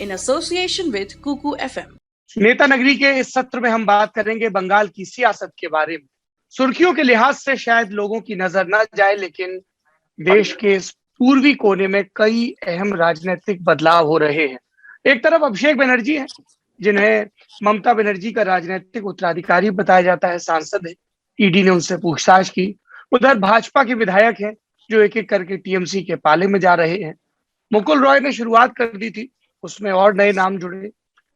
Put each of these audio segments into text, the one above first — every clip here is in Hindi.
in association with Kuku FM. नेता नगरी के इस सत्र में हम बात करेंगे बंगाल की सियासत के बारे में। सुर्खियों के लिहाज से शायद लोगों की नजर न जाए, लेकिन देश के इस पूर्वी कोने में कई अहम राजनीतिक बदलाव हो रहे हैं। एक तरफ अभिषेक बनर्जी हैं, जिन्हें ममता बनर्जी का राजनीतिक उत्तराधिकारी बताया जाता है, सांसद है, ईडी ने उनसे पूछताछ की। उधर भाजपा के विधायक हैं जो एक एक करके टीएमसी के पाले में जा रहे हैं। मुकुल रॉय ने शुरुआत कर दी थी, उसमें और नए नाम जुड़े।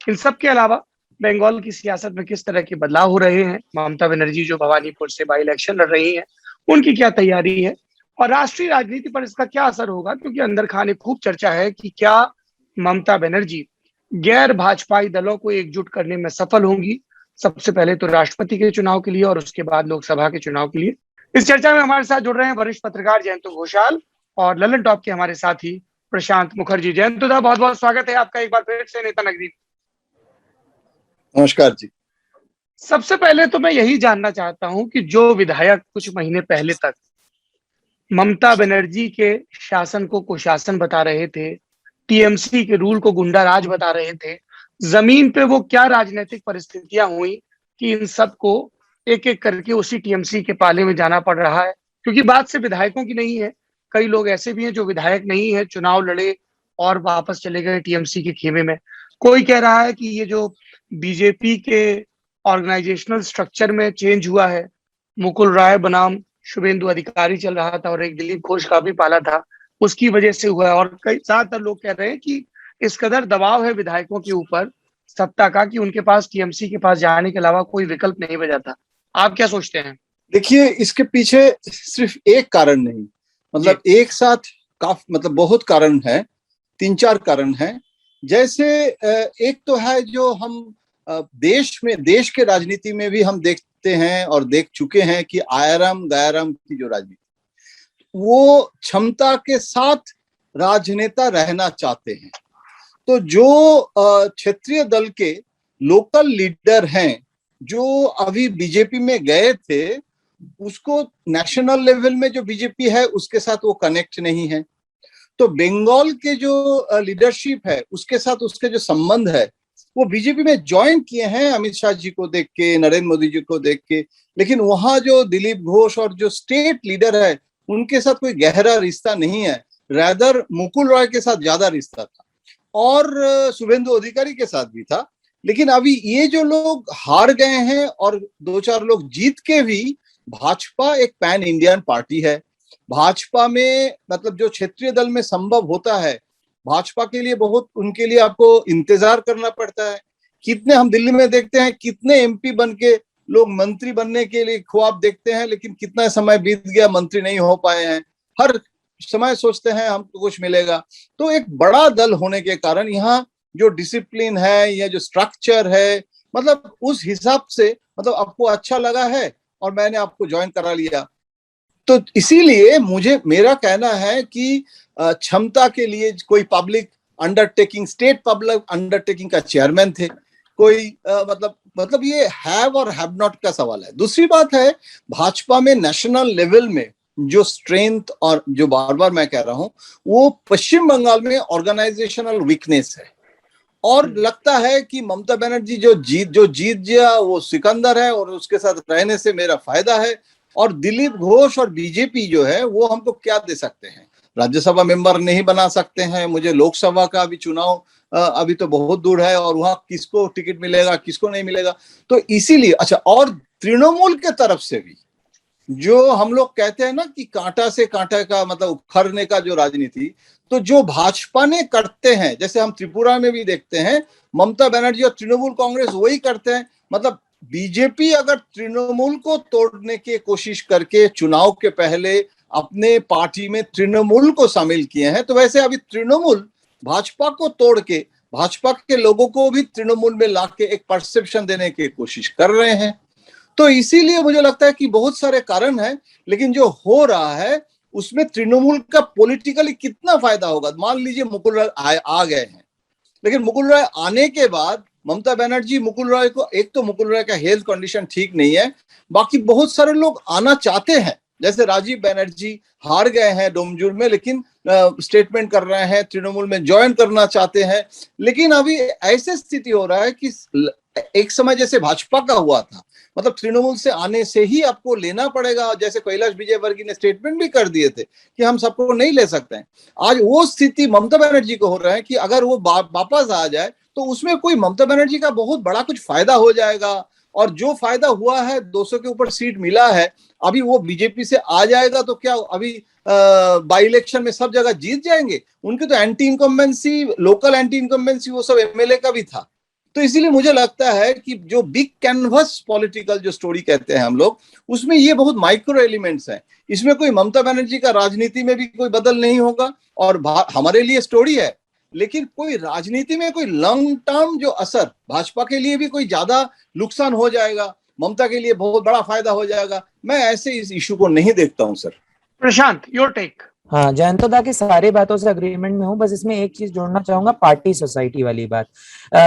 इन सब के अलावा बंगाल की सियासत में किस तरह के बदलाव हो रहे हैं, ममता बनर्जी जो भवानीपुर से बाई इलेक्शन लड़ रही हैं, उनकी क्या तैयारी है और राष्ट्रीय राजनीति पर इसका क्या असर होगा, क्योंकि अंदर खाने खूब चर्चा है कि क्या ममता बनर्जी गैर भाजपाई दलों को एकजुट करने में सफल होंगी, सबसे पहले तो राष्ट्रपति के चुनाव के लिए और उसके बाद लोकसभा के चुनाव के लिए। इस चर्चा में हमारे साथ जुड़ रहे हैं वरिष्ठ पत्रकार जयंत घोषाल और ललन टॉप के हमारे साथी प्रशांत मुखर्जी। जयंत दा, बहुत बहुत स्वागत है आपका एक बार फिर से नेता नगरी। नमस्कार जी। सबसे पहले तो मैं यही जानना चाहता हूं कि जो विधायक कुछ महीने पहले तक ममता बनर्जी के शासन को कुशासन बता रहे थे, टीएमसी के रूल को गुंडा राज बता रहे थे, जमीन पे वो क्या राजनीतिक परिस्थितियां हुई कि इन सबको एक एक करके उसी टीएमसी के पाले में जाना पड़ रहा है। क्योंकि बात से विधायकों की नहीं है, कई लोग ऐसे भी हैं जो विधायक नहीं है, चुनाव लड़े और वापस चले गए टीएमसी के खेमे में। कोई कह रहा है कि ये जो बीजेपी के ऑर्गेनाइजेशनल स्ट्रक्चर में चेंज हुआ है, मुकुल राय बनाम शुभेंदु अधिकारी चल रहा था और एक दिलीप घोष का भी पाला था, उसकी वजह से हुआ है। और कई ज्यादातर लोग कह रहे हैं कि इस कदर दबाव है विधायकों के ऊपर सत्ता का कि उनके पास टीएमसी के पास जाने के अलावा कोई विकल्प नहीं बचा था। आप क्या सोचते हैं? देखिए, इसके पीछे सिर्फ एक कारण नहीं, मतलब एक साथ बहुत कारण है, 3-4 कारण हैं। जैसे एक तो है जो हम देश के राजनीति में भी हम देखते हैं और देख चुके हैं कि आयाराम गयाराम की जो राजनीति, वो क्षमता के साथ राजनेता रहना चाहते हैं। तो जो क्षेत्रीय दल के लोकल लीडर हैं जो अभी बीजेपी में गए थे, उसको नेशनल लेवल में जो बीजेपी है उसके साथ वो कनेक्ट नहीं है। तो बंगाल के जो लीडरशिप है उसके साथ उसके जो संबंध है वो बीजेपी में ज्वाइन किए हैं अमित शाह जी को देख के, नरेंद्र मोदी जी को देख के, लेकिन वहां जो दिलीप घोष और जो स्टेट लीडर है उनके साथ कोई गहरा रिश्ता नहीं है। रैदर मुकुल रॉय के साथ ज्यादा रिश्ता था और शुभेंदु अधिकारी के साथ भी था। लेकिन अभी ये जो लोग हार गए हैं और 2-4 लोग जीत के भी, भाजपा एक पैन इंडियन पार्टी है। भाजपा में मतलब जो क्षेत्रीय दल में संभव होता है, भाजपा के लिए बहुत, उनके लिए आपको इंतजार करना पड़ता है। कितने हम दिल्ली में देखते हैं, कितने एमपी बन के लोग मंत्री बनने के लिए ख्वाब देखते हैं, लेकिन कितना समय बीत गया, मंत्री नहीं हो पाए हैं। हर समय सोचते हैं हमको कुछ मिलेगा। तो एक बड़ा दल होने के कारण यहाँ जो डिसिप्लिन है या जो स्ट्रक्चर है, मतलब उस हिसाब से मतलब आपको अच्छा लगा है और मैंने आपको ज्वाइन करा लिया। तो इसीलिए मेरा कहना है कि क्षमता के लिए कोई public undertaking, state public undertaking का चेयरमैन थे कोई, मतलब ये हैव और हैव नॉट का सवाल है। दूसरी बात है, भाजपा में नेशनल लेवल में जो स्ट्रेंथ और जो बार बार मैं कह रहा हूं, वो पश्चिम बंगाल में ऑर्गेनाइजेशनल वीकनेस है। और लगता है कि ममता बनर्जी जो जीत गया वो सिकंदर है और उसके साथ रहने से मेरा फायदा है। और दिलीप घोष और बीजेपी जो है वो हमको क्या दे सकते हैं? राज्यसभा मेंबर नहीं बना सकते हैं। मुझे लोकसभा का भी चुनाव अभी तो बहुत दूर है और वहां किसको टिकट मिलेगा, किसको नहीं मिलेगा। तो इसीलिए अच्छा, और तृणमूल के तरफ से भी जो हम लोग कहते हैं ना कि कांटा से कांटा का मतलब उखड़ने का जो राजनीति, तो जो भाजपा ने करते हैं, जैसे हम त्रिपुरा में भी देखते हैं, ममता बनर्जी और तृणमूल कांग्रेस वही करते हैं। मतलब बीजेपी अगर तृणमूल को तोड़ने की कोशिश करके चुनाव के पहले अपने पार्टी में तृणमूल को शामिल किए हैं, तो वैसे अभी तृणमूल भाजपा को तोड़ के भाजपा के लोगों को भी तृणमूल में लाके एक परसेप्शन देने की कोशिश कर रहे हैं। तो इसीलिए मुझे लगता है कि बहुत सारे कारण हैं, लेकिन जो हो रहा है उसमें तृणमूल का पॉलिटिकली कितना फायदा होगा। मान लीजिए मुकुल राय आ गए हैं, लेकिन मुकुल राय आने के बाद ममता बनर्जी मुकुल राय को, एक तो मुकुल राय का हेल्थ कंडीशन ठीक नहीं है, बाकी बहुत सारे लोग आना चाहते हैं जैसे राजीव बनर्जी हार गए हैं डोमजुर में, लेकिन स्टेटमेंट कर रहे हैं, तृणमूल में ज्वाइन करना चाहते हैं। लेकिन अभी ऐसे स्थिति हो रहा है कि एक समय जैसे भाजपा का हुआ था, मतलब तृणमूल से आने से ही आपको लेना पड़ेगा, जैसे कैलाश विजयवर्गीय ने स्टेटमेंट भी कर दिए थे कि हम सबको नहीं ले सकते हैं। आज वो स्थिति ममता बनर्जी को हो रहा है कि अगर वो वापस आ जाए तो उसमें कोई ममता बनर्जी का बहुत बड़ा कुछ फायदा हो जाएगा। और जो फायदा हुआ है, 200 के ऊपर सीट मिला है, अभी वो बीजेपी से आ जाएगा तो क्या अभी बाई इलेक्शन में सब जगह जीत जाएंगे? उनके तो anti incumbency, local anti incumbency वो सब एमएलए का भी था। तो इसीलिए मुझे लगता है कि जो बिग कैनवस पॉलिटिकल जो स्टोरी कहते हैं हम लोग, उसमें ये बहुत माइक्रो एलिमेंट्स हैं। इसमें कोई ममता बनर्जी का राजनीति में भी कोई बदल नहीं होगा, और हमारे लिए स्टोरी है, लेकिन कोई राजनीति में कोई लॉन्ग टर्म जो असर, भाजपा के लिए भी कोई ज्यादा नुकसान हो जाएगा, ममता के लिए बहुत बड़ा फायदा हो जाएगा, मैं ऐसे इस इशू को नहीं देखता हूं सर। Prashant, your take. हाँ, जयंतदा की सारी बातों से अग्रीमेंट में हूँ, बस इसमें एक चीज जोड़ना चाहूंगा, पार्टी सोसाइटी वाली बात।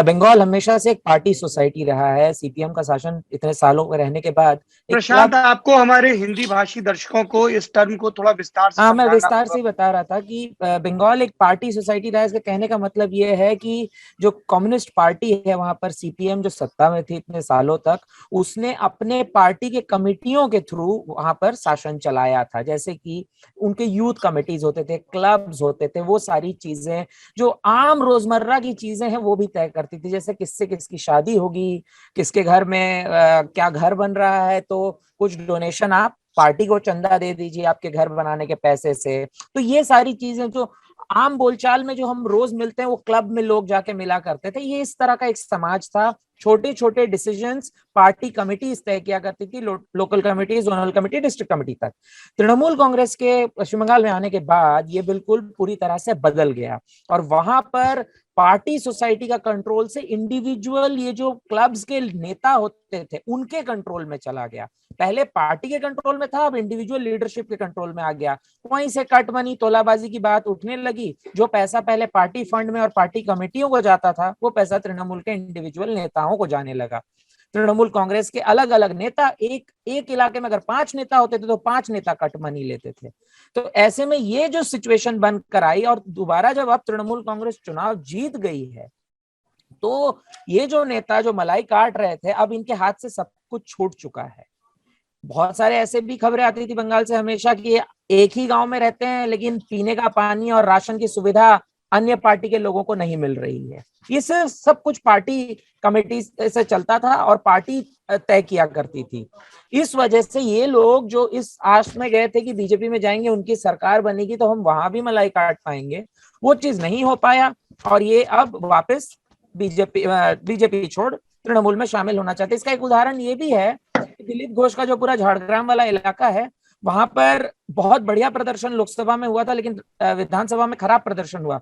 बंगाल हमेशा से एक पार्टी सोसाइटी रहा है। सीपीएम का शासन इतने सालों में रहने के बाद प्रशांत, आपको हमारे हिंदी भाषी दर्शकों को इस टर्म को थोड़ा विस्तार से हाँ, मैं समझाना विस्तार होगा। से बता रहा था कि बंगाल एक पार्टी सोसाइटी रहा है। इसके कहने का मतलब ये है कि जो कम्युनिस्ट पार्टी है वहां पर, सीपीएम जो सत्ता में थी इतने सालों तक, उसने अपने पार्टी के कमिटियों के थ्रू वहां पर शासन चलाया था। जैसे कि उनके यूथ कमिटीज होते थे, क्लब्स होते थे, वो सारी चीजें जो आम रोजमर्रा की चीजें हैं वो भी तय करती थी। जैसे किससे किसकी शादी होगी, किसके घर में क्या घर बन रहा है, तो कुछ डोनेशन आप पार्टी को चंदा दे दीजिए आपके घर बनाने के पैसे से। तो ये सारी चीजें जो आम बोलचाल में जो हम रोज मिलते हैं, वो क्लब में लोग जाके मिला करते थे। ये इस तरह का एक समाज था। छोटे छोटे डिसीजंस पार्टी कमिटीज तय किया करती थी, local committee, zonal committee, district committee तक। तृणमूल कांग्रेस के पश्चिम बंगाल में आने के बाद ये बिल्कुल पूरी तरह से बदल गया, और वहां पर पार्टी सोसाइटी का कंट्रोल से इंडिविजुअल, ये जो क्लब्स के नेता होते थे, उनके कंट्रोल में चला गया। पहले पार्टी के कंट्रोल में था, अब इंडिविजुअल लीडरशिप के कंट्रोल में आ गया। वहीं से कट मनी, तोलाबाजी की बात उठने लगी। जो पैसा पहले पार्टी फंड में और पार्टी कमेटियों को जाता था, वो पैसा तृणमूल के इंडिविजुअल नेताओं को जाने लगा। तृणमूल कांग्रेस के अलग अलग नेता, एक इलाके में अगर 5 नेता होते थे तो 5 नेता कट मनी लेते थे। तो ऐसे में ये जो सिचुएशन बनकर आई, और दोबारा जब अब तृणमूल कांग्रेस चुनाव जीत गई है, तो ये जो नेता जो मलाई काट रहे थे, अब इनके हाथ से सब कुछ छूट चुका है। बहुत सारे ऐसे भी खबरें आती थी बंगाल से हमेशा कि एक ही गांव में रहते हैं, लेकिन पीने का पानी और राशन की सुविधा अन्य पार्टी के लोगों को नहीं मिल रही है। ये सब कुछ पार्टी कमेटी से चलता था और पार्टी तय किया करती थी। इस वजह से ये लोग जो इस आश में गए थे कि बीजेपी में जाएंगे, उनकी सरकार बनेगी तो हम वहां भी मलाई काट पाएंगे, वो चीज नहीं हो पाया, और ये अब वापस बीजेपी छोड़ तृणमूल में शामिल होना चाहते। इसका एक उदाहरण ये भी है, दिलीप घोष का जो पूरा झाड़ग्राम वाला इलाका है, वहां पर बहुत बढ़िया प्रदर्शन लोकसभा में हुआ था, लेकिन विधानसभा में खराब प्रदर्शन हुआ।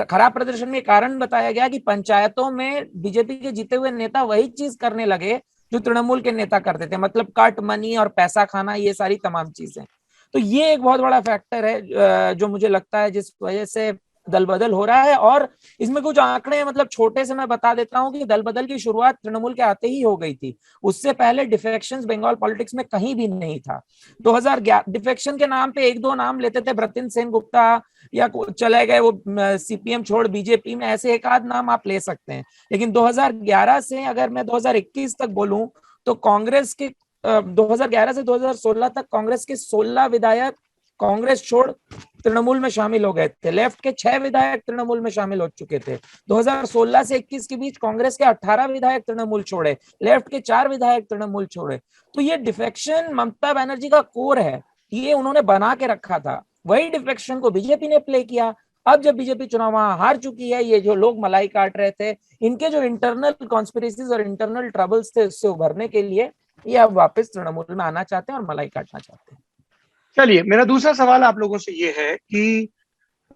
खराब प्रदर्शन में कारण बताया गया कि पंचायतों में बीजेपी के जीते हुए नेता वही चीज करने लगे जो तृणमूल के नेता करते थे, मतलब कट मनी और पैसा खाना, ये सारी तमाम चीजें। तो ये एक बहुत बड़ा फैक्टर है जो मुझे लगता है जिस वजह से दल बदल हो रहा है। और इसमें कुछ आंकड़े, मतलब छोटे से मैं बता देता हूं कि दल बदल की शुरुआत तृणमूल के आते ही हो गई थी। उससे पहले डिफेक्शंस बंगाल पॉलिटिक्स में कहीं भी नहीं था। 2011 डिफेक्शन के नाम पे एक दो नाम लेते थे, ब्रतिन सेन गुप्ता, या चले गए वो सीपीएम छोड़ बीजेपी में, ऐसे एक आध नाम आप ले सकते हैं। लेकिन 2011 से अगर मैं 2021 तक बोलूं तो कांग्रेस के 2011 से 2016 तक कांग्रेस के 16 विधायक कांग्रेस छोड़ तृणमूल में शामिल हो गए थे। लेफ्ट के 6 विधायक तृणमूल में शामिल हो चुके थे। 2016 से 21 के बीच कांग्रेस के 18 विधायक तृणमूल छोड़े, लेफ्ट के 4 विधायक तृणमूल छोड़े। तो ये डिफेक्शन ममता बनर्जी का कोर है, ये उन्होंने बना के रखा था। वही डिफेक्शन को बीजेपी ने प्ले किया। अब जब बीजेपी चुनाव हार चुकी है, ये जो लोग मलाई काट रहे थे, इनके जो इंटरनल कॉन्स्पिरेसीज और इंटरनल ट्रबल्स थे, उससे उभरने के लिए ये अब वापस तृणमूल में आना चाहते हैं और मलाई काटना चाहते हैं। चलिए, मेरा दूसरा सवाल आप लोगों से ये है कि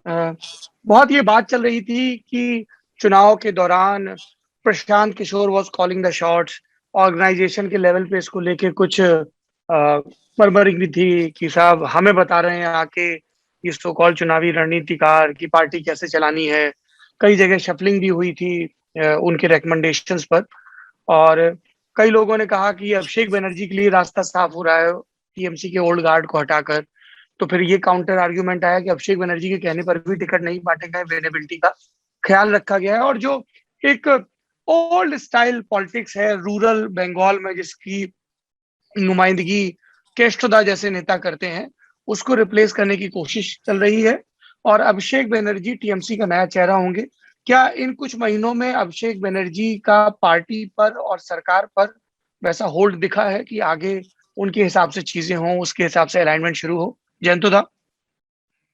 बहुत ये बात चल रही थी कि चुनाव के दौरान Prashant Kishor was calling the shots, organization के लेवल पे इसको लेके कुछ मरमरिंग भी थी कि साहब हमें बता रहे हैं आके ये सो कॉल चुनावी रणनीतिकार की पार्टी कैसे चलानी है। कई जगह शफलिंग भी हुई थी उनके रिकमेंडेशंस पर, और कई लोगों ने कहा कि अभिषेक बनर्जी के लिए रास्ता साफ हो रहा है, टीएमसी के ओल्ड गार्ड को हटाकर। तो फिर ये काउंटर आर्ग्यूमेंट आया कि अभिषेक बनर्जी के कहने पर भी टिकट नहीं बांटे गए, वेनेबिलिटी का ख्याल रखा गया है। और जो एक ओल्ड स्टाइल पॉलिटिक्स है रूरल बंगाल में, जिसकी नुमाइंदगी केष्टोदा जैसे नेता करते हैं, उसको रिप्लेस करने की कोशिश चल रही है। और अभिषेक बनर्जी टीएमसी का नया चेहरा होंगे। क्या इन कुछ महीनों में अभिषेक बनर्जी का पार्टी पर और सरकार पर वैसा होल्ड दिखा है कि आगे उनके हिसाब से चीजें हों, उसके हिसाब से अलाइनमेंट शुरू हो? जयंतुदा।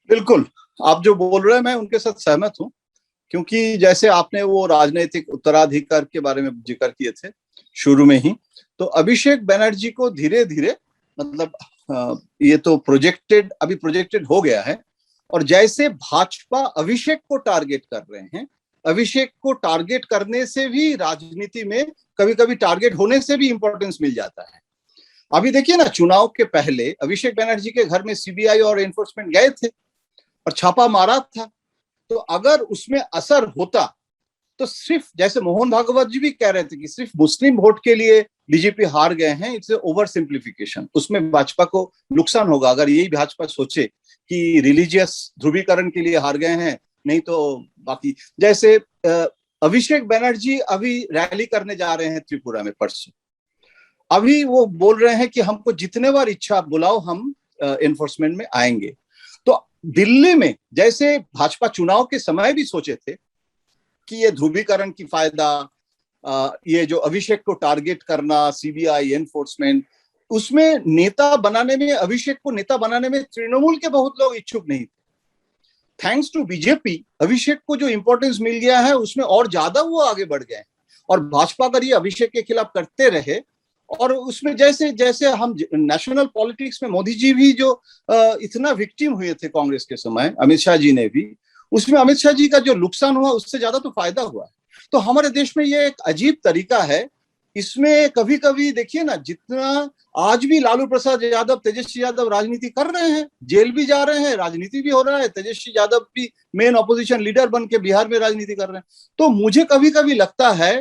बिल्कुल, आप जो बोल रहे हैं मैं उनके साथ सहमत हूं, क्योंकि जैसे आपने वो राजनीतिक उत्तराधिकार के बारे में जिक्र किए थे शुरू में ही, तो अभिषेक बनर्जी को धीरे धीरे मतलब ये तो प्रोजेक्टेड हो गया है। और जैसे भाजपा अभिषेक को टारगेट कर रहे हैं, अभिषेक को टारगेट करने से भी राजनीति में कभी कभी टारगेट होने से भी इंपॉर्टेंस मिल जाता है। अभी देखिए ना, चुनाव के पहले अभिषेक बनर्जी के घर में सीबीआई और एनफोर्समेंट गए थे और छापा मारा था। तो अगर उसमें असर होता तो सिर्फ, जैसे मोहन भागवत जी भी कह रहे थे कि सिर्फ मुस्लिम वोट के लिए बीजेपी हार गए हैं, इट्स ओवर सिंप्लीफिकेशन, उसमें भाजपा को नुकसान होगा अगर यही भाजपा सोचे कि रिलीजियस ध्रुवीकरण के लिए हार गए हैं, नहीं तो बाकी। जैसे अभिषेक बनर्जी अभी रैली करने जा रहे हैं त्रिपुरा में परसों। अभी वो बोल रहे हैं कि हमको जितने बार इच्छा बुलाओ, हम एनफोर्समेंट में आएंगे। तो दिल्ली में जैसे भाजपा चुनाव के समय भी सोचे थे कि ये ध्रुवीकरण की फायदा, ये जो अभिषेक को टारगेट करना, सीबीआई एनफोर्समेंट, उसमें नेता बनाने में, अभिषेक को नेता बनाने में तृणमूल के बहुत लोग इच्छुक नहीं थे। थैंक्स टू बीजेपी अभिषेक को जो इंपॉर्टेंस मिल गया है उसमें और ज्यादा वो आगे बढ़ गए। और भाजपा अगर ये अभिषेक के खिलाफ करते रहे, और उसमें जैसे जैसे हम नेशनल पॉलिटिक्स में मोदी जी भी जो इतना विक्टिम हुए थे कांग्रेस के समय, अमित शाह जी ने भी, उसमें अमित शाह जी का जो नुकसान हुआ उससे ज्यादा तो फायदा हुआ है। तो हमारे देश में ये एक अजीब तरीका है। इसमें कभी कभी देखिए ना, जितना आज भी लालू प्रसाद यादव, तेजस्वी यादव राजनीति कर रहे हैं, जेल भी जा रहे हैं, राजनीति भी हो रहा है, तेजस्वी यादव भी मेन ऑपोजिशन लीडर बन के बिहार में राजनीति कर रहे हैं। तो मुझे कभी कभी लगता है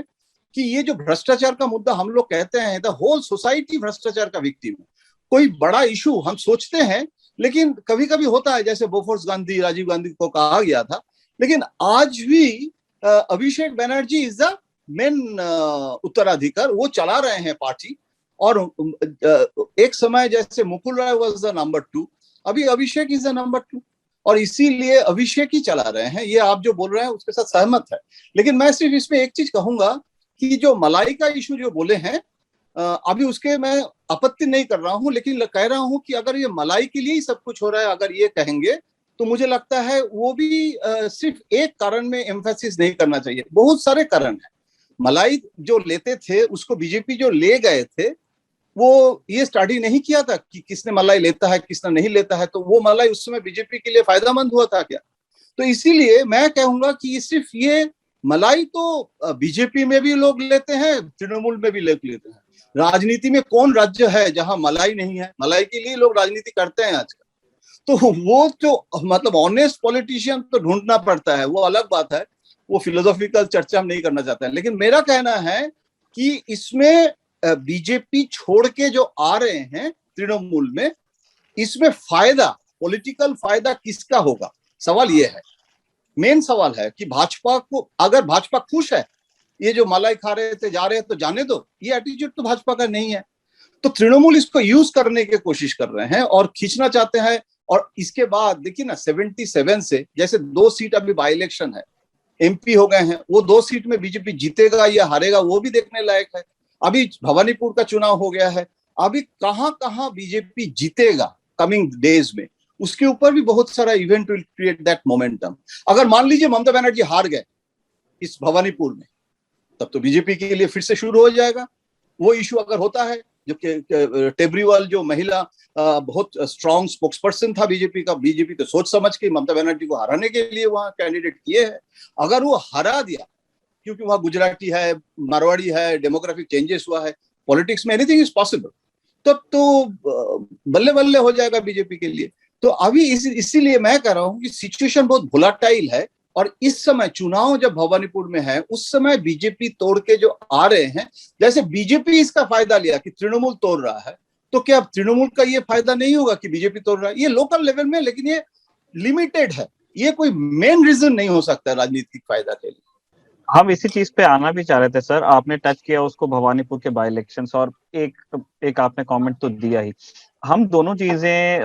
कि ये जो भ्रष्टाचार का मुद्दा हम लोग कहते हैं, द होल सोसाइटी भ्रष्टाचार का विक्टिम है। कोई बड़ा इशू हम सोचते हैं, लेकिन कभी कभी होता है, जैसे बोफोर्स गांधी, राजीव गांधी को कहा गया था, लेकिन आज भी Abhishek Banerjee is the main उत्तराधिकार, वो चला रहे हैं पार्टी। और एक समय जैसे Mukul Roy was the number 2, अभी अभिषेक इज द नंबर 2, और इसीलिए अभिषेक ही चला रहे हैं। ये आप जो बोल रहे हैं उसके साथ सहमत है। लेकिन मैं सिर्फ इसमें एक चीज कहूंगा कि जो मलाई का इशू जो बोले हैं, अभी उसके मैं आपत्ति नहीं कर रहा हूं, लेकिन कह रहा हूं कि अगर ये मलाई के लिए ही सब कुछ हो रहा है, अगर ये कहेंगे, तो मुझे लगता है वो भी सिर्फ एक कारण में एम्फेसिस नहीं करना चाहिए। बहुत सारे कारण हैं। मलाई जो लेते थे, उसको बीजेपी जो ले गए थे, वो ये स्टडी नहीं किया था कि किसने मलाई लेता है, किसने नहीं लेता है। तो वो मलाई उस समय बीजेपी के लिए फायदेमंद हुआ था क्या? तो इसीलिए मैं कहूंगा कि सिर्फ ये मलाई तो बीजेपी में भी लोग लेते हैं, तृणमूल में भी लोग लेते हैं। राजनीति में कौन राज्य है जहां मलाई नहीं है? मलाई के लिए लोग राजनीति करते हैं आजकल। तो वो जो मतलब ऑनेस्ट पॉलिटिशियन तो ढूंढना पड़ता है, वो अलग बात है, वो फिलोसॉफिकल चर्चा हम नहीं करना चाहते हैं। लेकिन मेरा कहना है कि इसमें बीजेपी छोड़ के जो आ रहे हैं तृणमूल में, इसमें फायदा, पॉलिटिकल फायदा किसका होगा? सवाल ये है, मेन सवाल है कि भाजपा को, अगर भाजपा खुश है, ये जो मलाई खा रहे थे जा रहे हैं तो जाने दो, ये एटीट्यूड तो भाजपा का नहीं है। तो तृणमूल इसको यूज करने की कोशिश कर रहे हैं और खींचना चाहते हैं। और इसके बाद देखिए ना, 77 से जैसे 2 सीट अभी बाई इलेक्शन है, एमपी हो गए हैं, वो 2 सीट में बीजेपी जीतेगा या हारेगा वो भी देखने लायक है। अभी भवानीपुर का चुनाव हो गया है, अभी कहां कहां बीजेपी जीतेगा कमिंग डेज में, उसके ऊपर भी बहुत सारा event will create that momentum. अगर मान लीजिए ममता बनर्जी हार गए इस भवानीपुर में, तब तो बीजेपी के लिए फिर से शुरू हो जाएगा वो इशू। अगर होता है, जो टेबरीवाल जो महिला बहुत स्ट्रॉन्ग स्पोक्सपर्सन था बीजेपी का, बीजेपी तो सोच समझ के ममता बनर्जी को हराने के लिए वहां कैंडिडेट किए हैं, अगर वो हरा दिया, क्योंकि वहां गुजराती है, मारवाड़ी है, डेमोग्राफिक चेंजेस हुआ है, पॉलिटिक्स में एनीथिंग इज पॉसिबल, तब तो बल्ले बल्ले हो जाएगा बीजेपी के लिए। तो अभी इसीलिए मैं कह रहा हूं कि सिचुएशन बहुत वोलेटाइल है। और इस समय चुनाव जब भवानीपुर में है, उस समय बीजेपी तोड़ के जो आ रहे हैं, जैसे बीजेपी इसका फायदा लिया कि तृणमूल तोड़ रहा है, तो क्या तृणमूल का ये फायदा नहीं होगा कि बीजेपी तोड़ रहा है? ये लोकल लेवल में, लेकिन ये लिमिटेड है, ये कोई मेन रीजन नहीं हो सकता राजनीतिक फायदा के लिए। हम इसी चीज पे आना भी चाह रहे थे सर, आपने टच किया उसको भवानीपुर के बाई इलेक्शंस, और एक आपने कमेंट तो दिया ही। हम दोनों चीजें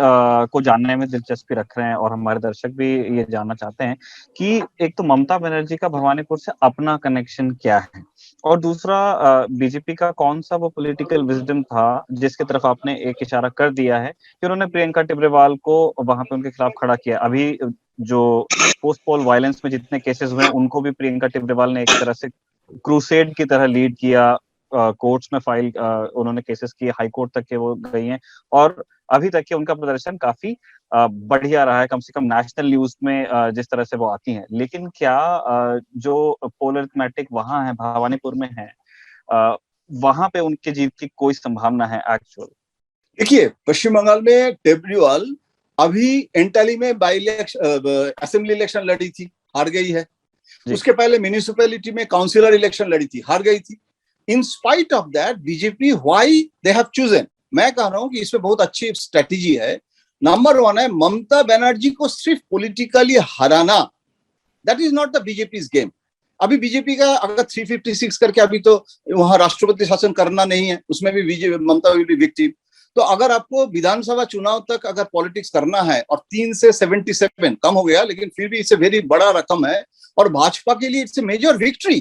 को जानने में दिलचस्पी रख रहे हैं और हमारे दर्शक भी ये जानना चाहते हैं कि एक तो ममता बनर्जी का भवानीपुर से अपना कनेक्शन क्या है, और दूसरा बीजेपी का कौन सा वो पॉलिटिकल विजडम था जिसके तरफ आपने एक इशारा कर दिया है कि उन्होंने प्रियंका टिब्रेवाल को वहां पे उनके खिलाफ खड़ा किया। अभी जो पोस्ट पोल वायलेंस में जितने केसेस हुए हैं उनको भी प्रियंका टिब्रेवाल ने एक तरह से क्रूसेड की तरह लीड किया, कोर्ट्स में फाइल उन्होंने केसेस किए, हाई कोर्ट तक के वो गई हैं, और अभी तक के उनका प्रदर्शन काफी बढ़िया रहा है, कम से कम नेशनल न्यूज में जिस तरह से वो आती हैं। लेकिन क्या जो पोल अरिथमेटिक वहां है, भवानीपुर में है, वहां पे उनके जीत की कोई संभावना है एक्चुअल? देखिए, पश्चिम बंगाल में टिब्रेवाल अभी एंटाली में असेंबली इलेक्शन लड़ी थी, हार गई है। उसके पहले म्युनिसिपैलिटी में काउंसिलर इलेक्शन लड़ी थी, हार गई थी। In spite of that BJP why they have chosen, मैं कह रहा हूं कि इसमें बहुत अच्छी स्ट्रेटेजी है। नंबर 1 है ममता बनर्जी को सिर्फ पॉलिटिकली हराना, that is not the BJP's game. अभी बीजेपी का अगर 356 करके अभी तो वहां राष्ट्रपति शासन करना नहीं है, उसमें भी ममता विल बी विक्टिम। तो अगर आपको विधानसभा चुनाव तक अगर पॉलिटिक्स करना है, और 3 से 77 कम हो गया, लेकिन फिर भी इससे वेरी बड़ा रकम है, और भाजपा के लिए इट्स ए मेजर विक्ट्री।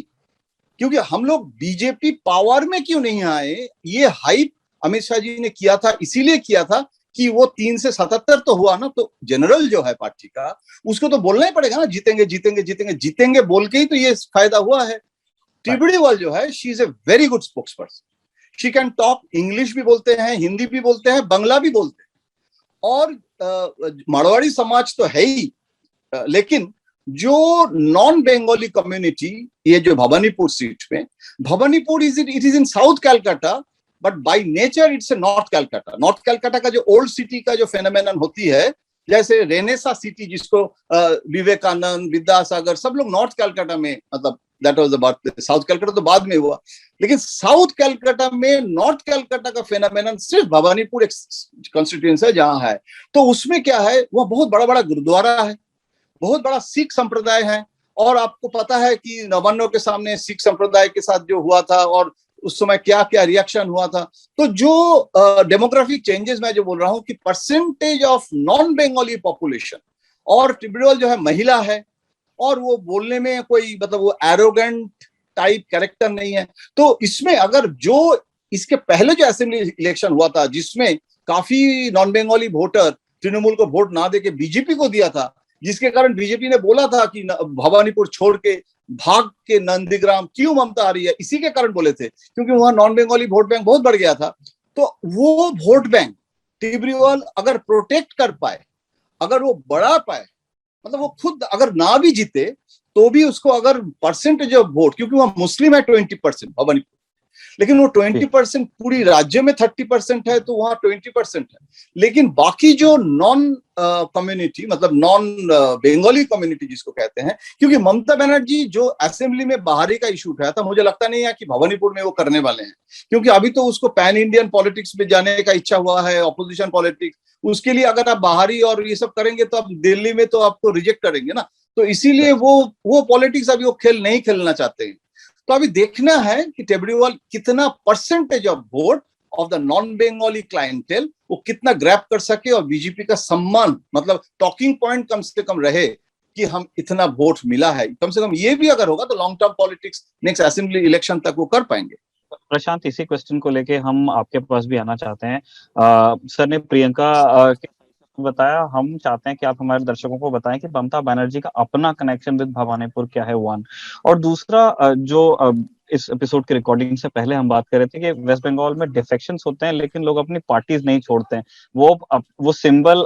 क्योंकि हम लोग बीजेपी पावर में क्यों नहीं आए, ये हाइप अमित शाह जी ने किया था, इसीलिए किया था कि वो 3 से 77 तो हुआ ना, तो जनरल जो है पार्टी का, उसको तो बोलना ही पड़ेगा ना, जीतेंगे जीतेंगे जीतेंगे जीतेंगे बोल के ही तो ये फायदा हुआ है। टिब्रेवाल जो है, she is a very good spokes person, she can talk, English भी बोलते हैं, हिंदी भी बोलते हैं, बंगला भी बोलते हैं, और मारवाड़ी समाज तो है ही, लेकिन जो नॉन बंगाली कम्युनिटी, ये जो भवानीपुर सीट में, Bhawanipur it is in south Calcutta, but by nature it's a north Calcutta. North Calcutta का जो ओल्ड सिटी का जो फेनोमेनन होती है, जैसे रेनेसा सिटी जिसको विवेकानंद, विद्यासागर सब लोग नॉर्थ कैलकाटा में, मतलब that was the birth, south Calcutta तो बाद में हुआ, लेकिन साउथ कैलकाटा में नॉर्थ कैलकाटा का फेनोमेनन सिर्फ भवानीपुर एक कॉन्स्टिट्यूएंसी है जहां है। तो उसमें क्या है, वह बहुत बड़ा बड़ा गुरुद्वारा है, बहुत बड़ा सिख संप्रदाय है, और आपको पता है कि नवान्नों के सामने सिख संप्रदाय के साथ जो हुआ था और उस समय क्या क्या रिएक्शन हुआ था। तो जो डेमोग्राफिक चेंजेस मैं जो बोल रहा हूं कि percentage of non Bengali population, और टिब्रेवाल जो है महिला है, और वो बोलने में कोई मतलब वो एरोगेंट टाइप कैरेक्टर नहीं है। तो इसमें अगर जो इसके पहले जो असेंबली इलेक्शन हुआ था, जिसमें काफी नॉन बंगाली वोटर तृणमूल को वोट ना देके बीजेपी को दिया था, जिसके कारण बीजेपी ने बोला था कि भवानीपुर छोड़ के भाग के नंदीग्राम क्यों ममता आ रही है, इसी के कारण बोले थे, क्योंकि वहां नॉन बंगाली वोट बैंक बहुत बढ़ गया था। तो वो वोट बैंक टिब्रेवाल अगर प्रोटेक्ट कर पाए, अगर वो बढ़ा पाए, मतलब वो खुद अगर ना भी जीते तो भी उसको अगर परसेंटेज ऑफ वोट, क्योंकि वहां मुस्लिम है 20% भवानीपुर, लेकिन वो 20% पूरी राज्य में 30% है, तो वहां 20% है। लेकिन बाकी जो नॉन कम्युनिटी, मतलब नॉन बंगाली कम्युनिटी जिसको कहते हैं, क्योंकि ममता बनर्जी जो असेंबली में बाहरी का इशू उठाया था, मुझे लगता नहीं है कि भवानीपुर में वो करने वाले हैं, क्योंकि अभी तो उसको पैन इंडियन पॉलिटिक्स में जाने का इच्छा हुआ है, ऑपोजिशन पॉलिटिक्स। उसके लिए अगर आप बाहरी और ये सब करेंगे तो आप दिल्ली में तो आपको रिजेक्ट करेंगे ना, तो इसीलिए वो पॉलिटिक्स अभी वो खेल नहीं खेलना चाहते हैं। तो अभी देखना है कि टिब्रेवाल कितना percentage of vote of the non Bengali clientele वो कितना ग्रैब कर सके, और बीजेपी का सम्मान, मतलब टॉकिंग पॉइंट कम से कम रहे कि हम इतना वोट मिला है, कम से कम ये भी अगर होगा तो long term politics next assembly election तक वो कर पाएंगे। प्रशांत, इसी क्वेश्चन को लेके हम आपके पास भी आना चाहते हैं। सर ने प्रियंका के बताया, हम चाहते हैं कि आप हमारे दर्शकों को बताएं कि ममता बनर्जी का अपना कनेक्शन विद भवानीपुर क्या है, 1, और दूसरा जो इस एपिसोड की रिकॉर्डिंग से पहले हम बात कर रहे थे कि वेस्ट बंगाल में डिफेक्शंस होते हैं लेकिन लोग अपनी पार्टीज नहीं छोड़ते हैं, वो सिंबल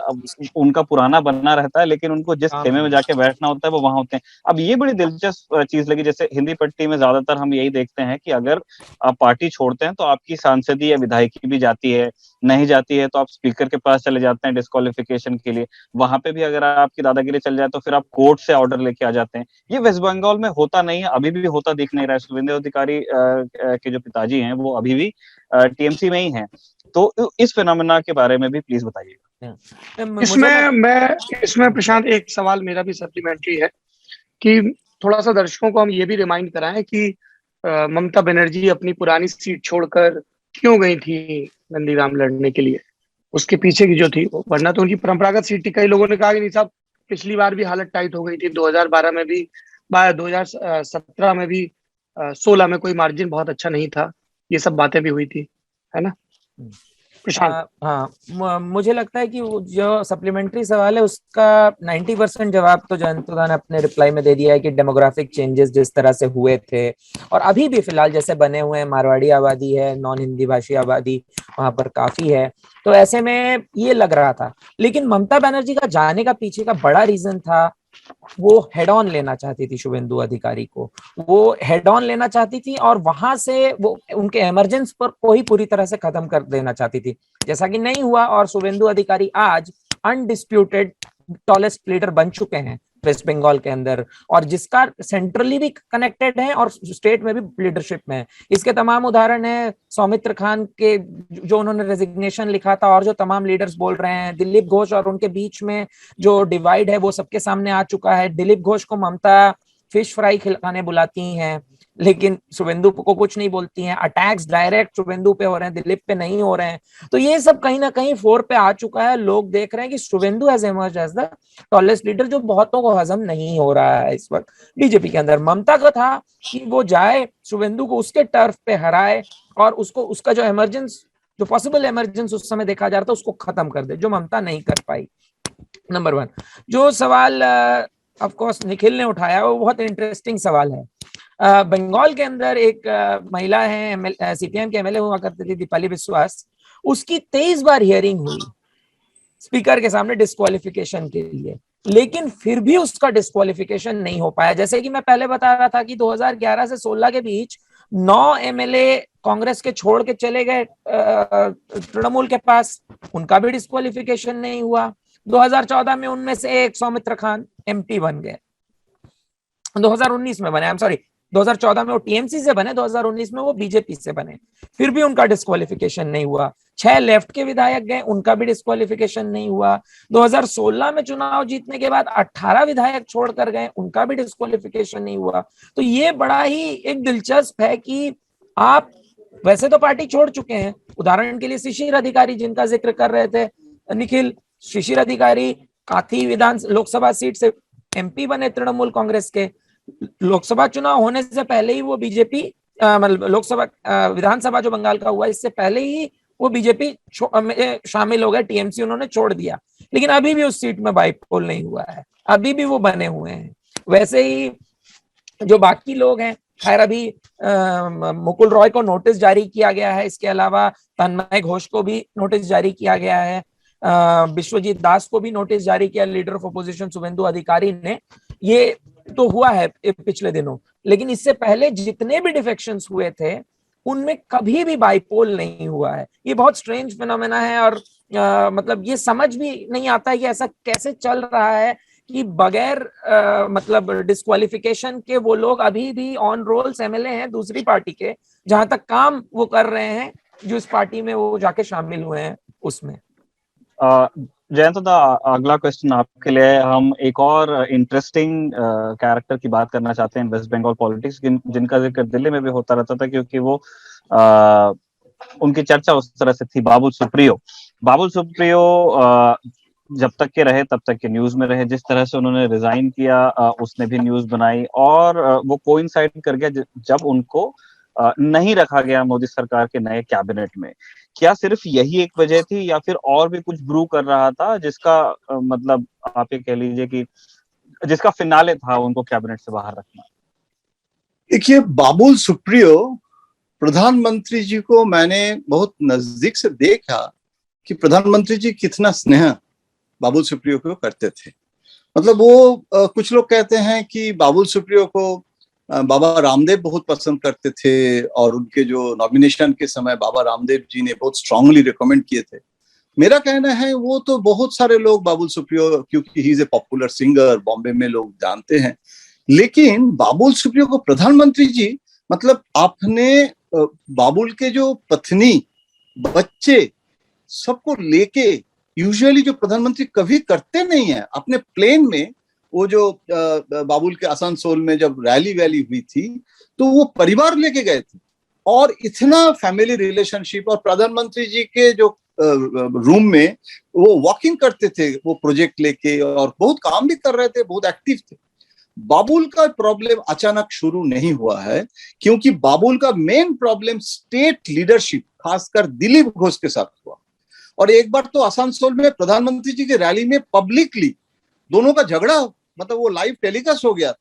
उनका पुराना बना रहता है, लेकिन उनको जिस खेमे में जाके बैठना होता है वो वहां होते हैं। अब ये बड़ी दिलचस्प चीज लगी, जैसे हिंदी पट्टी में ज्यादातर हम यही देखते हैं कि अगर आप पार्टी छोड़ते हैं तो आपकी सांसदीय या विधायकी भी जाती है, नहीं जाती है तो आप स्पीकर के पास चले जाते हैं डिस्क्वालिफिकेशन के लिए, वहां पे भी अगर आपकी दादागिरी चल जाए तो फिर आप कोर्ट से ऑर्डर लेके आ जाते हैं। ये वेस्ट बंगाल में होता नहीं है, अभी भी होता दिख नहीं रहा है। शुभेंदु अधिकारी के जो पिताजी हैं वो अभी भी टीएमसी में ही हैं। तो इस फिनोमेना के बारे में भी प्लीज बताइएगा। इसमें प्रशांत एक सवाल मेरा भी सप्लीमेंट्री है कि थोड़ा सा दर्शकों को हम ये भी रिमाइंड कराएं कि ममता बनर्जी अपनी पुरानी सीट छोड़कर क्यों गई थी नंदीग्राम लड़ने के लिए, उसके पीछे की जो थी वो, वरना तो उनकी परंपरागत सीट थी। कई लोगों ने कहा कि नहीं साहब, पिछली बार भी हालत टाइट हो गई थी, 2012 में भी, 2017 में भी, 16 में कोई मार्जिन बहुत अच्छा नहीं था, ये सब बातें भी हुई थी, है ना प्रशांत? हाँ, मुझे लगता है कि जो सप्लीमेंट्री सवाल है उसका 90% जवाब तो जयंतदा ने अपने रिप्लाई में दे दिया है कि डेमोग्राफिक चेंजेस जिस तरह से हुए थे और अभी भी फिलहाल जैसे बने हुए हैं, मारवाड़ी आबादी है, नॉन हिंदी भाषी आबादी वहां पर काफी है, तो ऐसे में ये लग रहा था। लेकिन ममता बनर्जी का जाने का पीछे का बड़ा रीजन था, वो हेड ऑन लेना चाहती थी शुभेंदु अधिकारी को, वो हेड ऑन लेना चाहती थी और वहां से वो उनके इमरजेंस पर को ही पूरी तरह से खत्म कर देना चाहती थी, जैसा कि नहीं हुआ। और शुभेंदु अधिकारी आज अनडिस्प्यूटेड टॉलेस्ट लीडर बन चुके हैं वेस्ट बंगाल के अंदर, और जिसका सेंट्रली भी कनेक्टेड है और स्टेट में भी लीडरशिप में है। इसके तमाम उदाहरण है सौमित्र खान के, जो उन्होंने रेजिग्नेशन लिखा था, और जो तमाम लीडर्स बोल रहे हैं। दिलीप घोष और उनके बीच में जो डिवाइड है वो सबके सामने आ चुका है। दिलीप घोष को ममता फिश फ्राई खिलाने बुलाती हैं, लेकिन शुभेंदु को कुछ नहीं बोलती हैं। अटैक्स डायरेक्ट शुभेंदु पे हो रहे हैं, दिलीप पे नहीं हो रहे हैं। तो ये सब कहीं ना कहीं फोर पे आ चुका है। लोग देख रहे हैं कि Suvendu has emerged as the tallest leader, जो बहुतों को हजम नहीं हो रहा है इस वक्त बीजेपी के अंदर। ममता का था कि वो जाए, शुभेंदु को उसके टर्फ पे हराए और उसको उसका जो इमरजेंस, जो पॉसिबल इमरजेंस उस समय देखा जा रहा था, उसको खत्म कर दे, जो ममता नहीं कर पाई। नंबर 1 जो सवाल ऑफ कोर्स निखिल ने उठाया वो बहुत इंटरेस्टिंग सवाल है। बंगाल के अंदर एक महिला है, सीपीएम के एमएलए हुआ करती थी, दीपाली विश्वास, उसकी 23 बार हियरिंग हुई स्पीकर के सामने डिस्क्वालिफिकेशन के लिए, लेकिन फिर भी उसका डिस्क्वालिफिकेशन नहीं हो पाया। जैसे कि मैं पहले बता रहा था कि 2011 से 16 के बीच 9 एमएलए कांग्रेस के छोड़ के चले गए तृणमूल के पास, उनका भी डिस्क्वालिफिकेशन नहीं हुआ। 2014 में उनमें से एक सौमित्र खान एमपी बन गए, 2019 में बने, आई एम सॉरी 2014 में वो टीएमसी से बने, 2019 में वो बीजेपी से बने, फिर भी उनका डिस्क्वालिफिकेशन नहीं हुआ। 6 लेफ्ट के विधायक गए, उनका भी डिस्क्वालिफिकेशन नहीं हुआ। 2016 में चुनाव जीतने के बाद 18 विधायक छोड़कर गए, उनका भी डिस्क्वालिफिकेशन नहीं हुआ। तो ये बड़ा ही एक दिलचस्प है कि आप वैसे तो पार्टी छोड़ चुके हैं। उदाहरण के लिए शिशिर अधिकारी जिनका जिक्र कर रहे थे निखिल, शिशिर अधिकारी काथी लोकसभा सीट से एमपी बने तृणमूल कांग्रेस के। लोकसभा चुनाव होने से पहले ही वो बीजेपी, मतलब लोकसभा विधानसभा जो बंगाल का हुआ इससे पहले ही वो बीजेपी शामिल हो गए, टीएमसी उन्होंने छोड़ दिया, लेकिन अभी भी उस सीट में बाइपोल नहीं हुआ है, अभी भी वो बने हुए हैं। वैसे ही जो बाकी लोग हैं, खैर अभी मुकुल रॉय को नोटिस जारी किया गया है, इसके अलावा तन्मय घोष को भी नोटिस जारी किया गया है, विश्वजीत दास को भी नोटिस जारी किया, लीडर ऑफ अपोजिशन शुभेंदु अधिकारी ने। ये तो हुआ है पिछले दिनों, लेकिन इससे पहले जितने भी डिफेक्शंस हुए थे उनमें कभी भी बाइपोल नहीं हुआ है। ये बहुत स्ट्रेंज फिनोमेना है और मतलब ये समझ भी नहीं आता है कि ऐसा कैसे चल रहा है कि बगैर मतलब डिस्क्वालिफिकेशन के वो लोग अभी भी ऑन रोल्स एमएलए हैं दूसरी पार्टी के, जहां तक काम वो कर रहे हैं जो इस पार्टी में वो जाके शामिल हुए हैं उसमें। जयंत दा, अगला क्वेश्चन आपके लिए। हम एक और इंटरेस्टिंग कैरेक्टर की बात करना चाहते हैं वेस्ट बंगाल पॉलिटिक्स, जिनका जिक्र दिल्ली में भी होता रहता था क्योंकि वो उनकी चर्चा उस तरह से थी, बाबुल सुप्रियो। बाबुल सुप्रियो जब तक के रहे तब तक के न्यूज में रहे, जिस तरह से उन्होंने रिजाइन किया उसने भी न्यूज बनाई, और वो कोइंसाइड कर गया जब उनको नहीं रखा गया मोदी सरकार के नए कैबिनेट में। क्या सिर्फ यही एक वजह थी या फिर और भी कुछ ब्रू कर रहा था जिसका मतलब आप ये कह लीजिए कि जिसका फिनाले था उनको कैबिनेट से बाहर रखना? देखिए, बाबुल सुप्रियो प्रधानमंत्री जी को मैंने बहुत नजदीक से देखा कि प्रधानमंत्री जी कितना स्नेह बाबुल सुप्रियो को करते थे। मतलब वो कुछ लोग कहते हैं कि बाबुल सुप्रियो को बाबा रामदेव बहुत पसंद करते थे और उनके जो नॉमिनेशन के समय बाबा रामदेव जी ने बहुत स्ट्रांगली रिकमेंड किए थे। मेरा कहना है वो तो बहुत सारे लोग बाबुल सुप्रियो, क्योंकि he is a popular singer, Bombay में लोग जानते हैं, लेकिन बाबुल सुप्रियो को प्रधानमंत्री जी, मतलब आपने बाबुल के जो पत्नी, बच्चे सबको लेके यूजुअली जो प्रधानमंत्री कभी करते नहीं है, अपने प्लेन में वो जो बाबुल के आसनसोल में जब रैली वैली हुई थी तो वो परिवार लेके गए थे और इतना फैमिली रिलेशनशिप, और प्रधानमंत्री जी के जो रूम में वो वॉकिंग करते थे वो प्रोजेक्ट लेके और बहुत काम भी कर रहे थे, बहुत एक्टिव थे। बाबुल का प्रॉब्लम अचानक शुरू नहीं हुआ है, क्योंकि बाबुल का मेन प्रॉब्लम स्टेट लीडरशिप खासकर दिलीप घोष के साथ हुआ। और एक बार तो आसनसोल में प्रधानमंत्री जी की रैली में पब्लिकली दोनों का झगड़ा, मतलब वो लाइव टेलीकास्ट हो गया,